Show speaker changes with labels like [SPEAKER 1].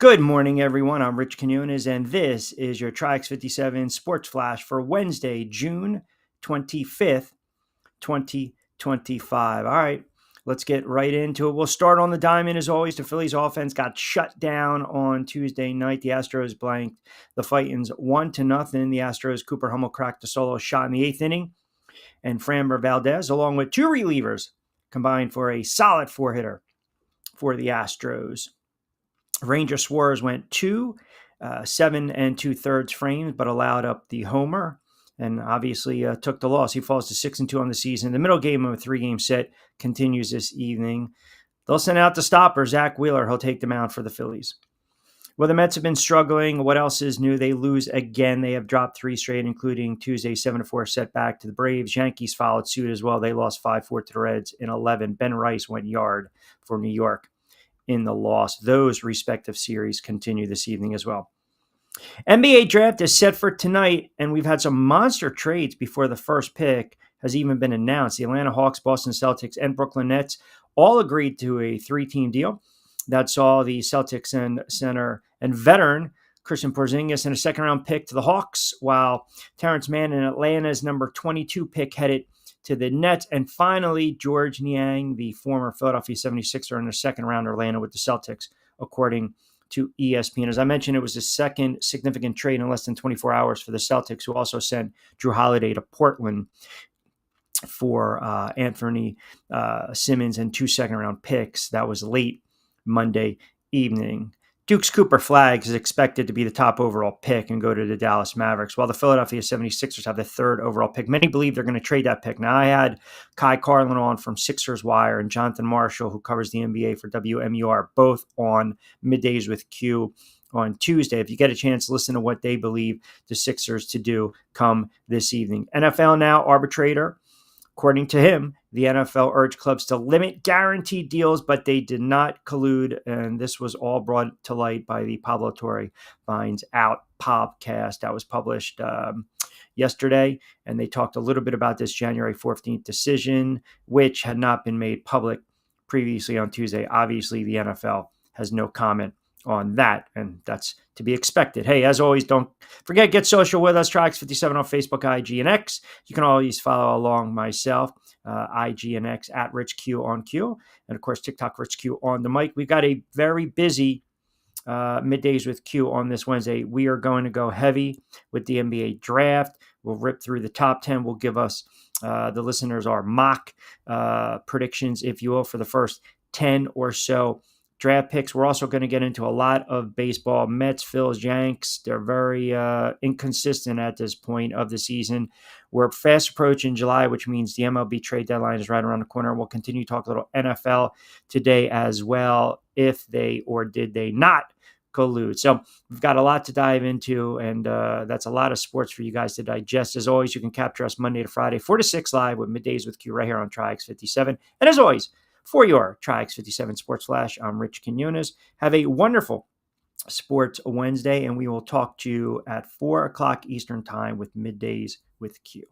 [SPEAKER 1] Good morning, everyone. I'm Rich Quinones, and this is your Triax 57 Sports Flash for Wednesday, June 25th, 2025. All right, let's get right into it. We'll start on the diamond, as always. The Phillies offense got shut down on Tuesday night. The Astros blanked the Titans 1-0. The Astros, Cooper Hummel cracked a solo shot in the eighth inning, and Framber Valdez, along with two relievers, combined for a solid four-hitter for the Astros. Ranger Suarez went 7 2/3 frames, but allowed up the homer and obviously took the loss. He falls to 6-2 on the season. The middle game of a 3-game set continues this evening. They'll send out the stopper, Zach Wheeler. He'll take the mound for the Phillies. Well, the Mets have been struggling. What else is new? They lose again. They have dropped 3 straight, including Tuesday's 7-4 setback to the Braves. Yankees followed suit as well. They lost 5-4 to the Reds in 11. Ben Rice went yard for New York in the loss. Those respective series continue this evening as well. NBA draft is set for tonight, and we've had some monster trades before the first pick has even been announced. The Atlanta Hawks, Boston Celtics, and Brooklyn Nets all agreed to a 3-team deal that saw the Celtics and center and veteran Christian Porzingis and a second-round pick to the Hawks, while Terrence Mann and Atlanta's number 22 pick headed to the Nets. And finally, George Niang, the former Philadelphia 76er, in the second round, Atlanta with the Celtics, according to ESPN. As I mentioned, it was the second significant trade in less than 24 hours for the Celtics, who also sent Drew Holiday to Portland for Anthony Simmons and 2 second-round picks. That was late Monday evening. Duke's Cooper Flagg is expected to be the top overall pick and go to the Dallas Mavericks, while the Philadelphia 76ers have the third overall pick. Many believe they're going to trade that pick. Now, I had Kai Carlin on from Sixers Wire and Jonathan Marshall, who covers the NBA for WMUR, both on Middays with Q on Tuesday. If you get a chance, listen to what they believe the Sixers to do come this evening. NFL Now arbitrator, according to him, the NFL urged clubs to limit guaranteed deals, but they did not collude. And this was all brought to light by the Pablo Torre Finds Out podcast that was published yesterday. And they talked a little bit about this January 14th decision, which had not been made public previously on Tuesday. Obviously, the NFL has no comment on that, and that's to be expected. Hey, as always, don't forget, get social with us, Triax 57 on Facebook, IG, and X. You can always follow along myself, IG and X, at Rich Q on Q, and of course, TikTok, Rich Q on the mic. We've got a very busy Middays with Q on this Wednesday. We are going to go heavy with the NBA draft. We'll rip through the top 10. We'll give us, the listeners, our mock predictions, if you will, for the first 10 or so draft picks. We're also going to get into a lot of baseball. Mets, Phillies, Yanks. They're very inconsistent at this point of the season. We're fast approaching July, which means the MLB trade deadline is right around the corner. We'll continue to talk a little NFL today as well, if they or did they not collude. So we've got a lot to dive into, and that's a lot of sports for you guys to digest. As always, you can capture us Monday to Friday, 4 to 6 live with Middays with Q right here on Triax 57. And as always, for your Triax 57 Sports Flash, I'm Rich Quinones. Have a wonderful Sports Wednesday, and we will talk to you at 4 o'clock Eastern Time with Middays with Q.